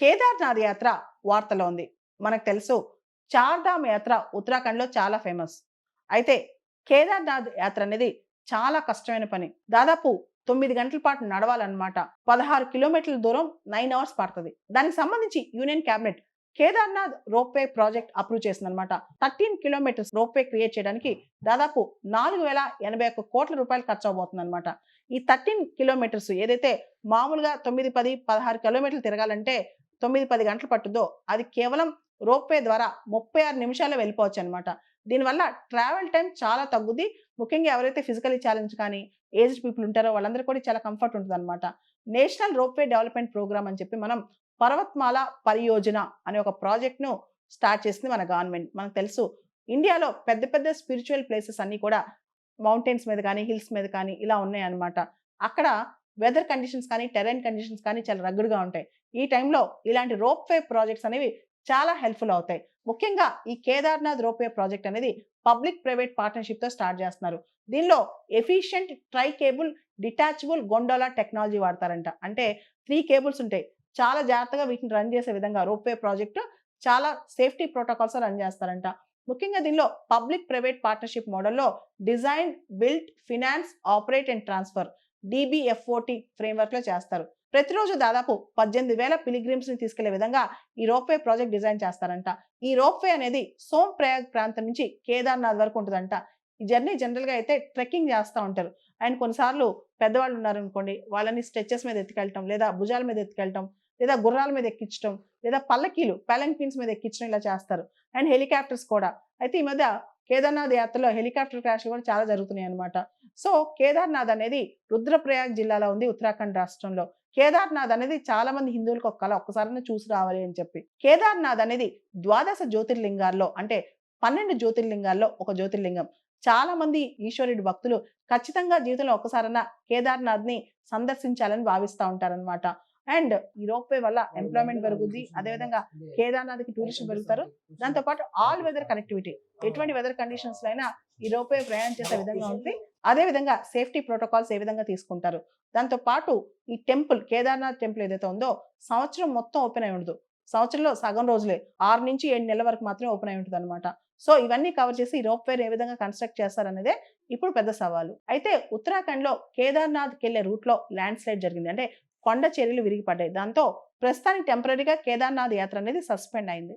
కేదార్నాథ్ యాత్ర వార్తలో ఉంది. మనకు తెలుసు చార్ధామ్ యాత్ర ఉత్తరాఖండ్‌లో చాలా ఫేమస్. అయితే కేదార్నాథ్ యాత్ర అనేది చాలా కష్టమైన పని. దాదాపు 9 గంటల పాటు నడవాలన్నమాట. 16 కిలోమీటర్ల దూరం 9 అవర్స్ పడతది. దానికి సంబంధించి union cabinet Kedarnath ropeway project approve చేసిందన్నమాట. 13 కిలోమీటర్స్ రోప్‌వే క్రియేట్ చేయడానికి దాదాపు 4,081,00,00,000 ఖర్చు అవబోతుందన్నమాట. ఈ 13 కిలోమీటర్స్ ఏదైతే మామూలుగా 9, 10, 16 కిలోమీటర్లు తిరగాలంటే 9, 10 గంటలు పట్టుద్దో అది కేవలం రోప్‌వే ద్వారా 36 నిమిషాల్లో వెళ్ళిపోవచ్చనమాట. దీనివల్ల ట్రావెల్ టైమ్ చాలా తగ్గుద్ది. ముఖ్యంగా ఎవరైతే ఫిజికల్లీ ఛాలెంజ్ కానీ, ఏజ్డ్ పీపుల్ ఉంటారో వాళ్ళందరికీ కూడా చాలా కంఫర్ట్ ఉంటదనమాట. నేషనల్ రోప్‌వే డెవలప్‌మెంట్ ప్రోగ్రామ్ అని చెప్పి మనం పర్వత్మాల పరియోజన అనే ఒక ప్రాజెక్ట్‌ను స్టార్ట్ చేసింది మన గవర్నమెంట్. మనకు తెలుసు ఇండియాలో పెద్ద పెద్ద స్పిరిచ్యువల్ ప్లేసెస్ అన్నీ కూడా మౌంటైన్స్ మీద కానీ, హిల్స్ మీద కానీ ఇలా ఉన్నాయన్నమాట. అక్కడ వెదర్ కండిషన్స్ కానీ, టెర్రైన్ కండిషన్స్ కానీ చాలా రగ్గుడుగా ఉంటాయి. ఈ టైంలో ఇలాంటి రోప్‌వే ప్రాజెక్ట్స్ అనేవి చాలా హెల్ప్‌ఫుల్ అవుతాయి. ముఖ్యంగా ఈ కేదార్‌నాథ్ రోప్‌వే ప్రాజెక్ట్ అనేది పబ్లిక్ ప్రైవేట్ పార్ట్నర్‌షిప్‌తో స్టార్ట్ చేస్తున్నారు. దీనిలో efficient try cable detachable gondola technology వాడతారంట. అంటే 3 కేబుల్స్ ఉంటాయి. చాలా జాగ్రత్తగా వీటిని రన్ చేసే విధంగా రోప్‌వే ప్రాజెక్ట్ చాలా సేఫ్టీ ప్రోటోకాల్స్‌తో రన్ చేస్తారంట. ముఖ్యంగా దీనిలో పబ్లిక్ ప్రైవేట్ పార్ట్నర్‌షిప్ మోడల్‌లో design, build, finance, operate and transfer DBFOT ఫ్రేమ్‌వర్క్‌లో చేస్తారు. ప్రతిరోజు దాదాపు 18,000 పిలిగ్రిమ్స్‌ని తీసుకెళ్లే విధంగా ఈ రోప్‌వే ప్రాజెక్ట్ డిజైన్ చేస్తారంట. ఈ రోప్‌వే అనేది సోంప్రయాగ్ ప్రాంతం నుంచి కేదార్‌నాథ్ వరకు ఉంటదంట. ఈ జర్నీ జనరల్‌గా అయితే ట్రెక్కింగ్ చేస్తా ఉంటారు. అండ్ కొన్నిసార్లు పెద్దవాళ్ళు ఉన్నారనుకోండి, వాళ్ళని స్ట్రెచెస్ మీద ఎత్తుకెళ్ళటం, లేదా భుజాల మీద ఎత్తుకెళ్ళటం, లేదా గుర్రాల మీద ఎక్కించటం, లేదా పల్లకీలు పాలంక్విన్స్ మీద ఎక్కించడం ఇలా చేస్తారు. అండ్ హెలికాప్టర్స్ కూడా. అయితే ఈ మధ్య కేదార్‌నాథ్ యాత్రలో హెలికాప్టర్ క్రాష్‌లు కూడా చాలా జరుగుతున్నాయన్నమాట. సో, కేదార్‌నాథ్ అనేది రుద్రప్రయాగ్ జిల్లాలో ఉంది ఉత్తరాఖండ్ రాష్ట్రంలో. కేదార్‌నాథ్ అనేది చాలా మంది హిందువులకు ఒక కల. ఒక్కసారైనా చూసి రావాలి అని చెప్పి. కేదార్‌నాథ్ అనేది ద్వాదశ జ్యోతిర్లింగాల్లో అంటే 12 జ్యోతిర్లింగాల్లో ఒక జ్యోతిర్లింగం. చాలా మంది ఈశ్వరుడి భక్తులు ఖచ్చితంగా జీవితంలో ఒక్కసారన్నా కేదార్‌నాథ్‌ని సందర్శించాలని భావిస్తా ఉంటారనమాట. అండ్ ఈ రోప్‌వే వల్ల ఎంప్లాయ్‌మెంట్ పెరుగుద్ది. అదేవిధంగా కేదార్‌నాథ్‌కి టూరిస్టులు పెరుగుతారు. దాంతో పాటు ఆల్ వెదర్ కనెక్టివిటీ. ఎటువంటి వెదర్ కండిషన్స్‌లో అయినా ఈ రోప్‌వే ప్రయాణం చేసే విధంగా ఉంటది. అదే విధంగా సేఫ్టీ ప్రోటోకాల్స్ ఏ విధంగా తీసుకుంటారు. దాంతో పాటు ఈ టెంపుల్ కేదార్‌నాథ్ టెంపుల్ ఏదైతే ఉందో సంవత్సరం మొత్తం ఓపెన్ అయి ఉండదు. సంవత్సరంలో సగం రోజులే 6-7 నెలల వరకు మాత్రమే ఓపెన్ అయి ఉంటదన్నమాట. సో, ఇవన్నీ కవర్ చేసి ఈ రోప్‌వేని ఏ విధంగా కన్‌స్ట్రక్ట్ చేస్తారనేదే ఇప్పుడు పెద్ద సవాలు. అయితే ఉత్తరాఖండ్‌లో కేదార్‌నాథ్‌కెళ్ళే రూట్‌లో ల్యాండ్ స్లైడ్ జరిగింది. అంటే కొండ చర్యలు విరిగిపడ్డాయి. దాంతో ప్రస్తుతానికి టెంపరరీగా కేదార్‌నాథ్ యాత్ర అనేది సస్పెండ్ అయింది.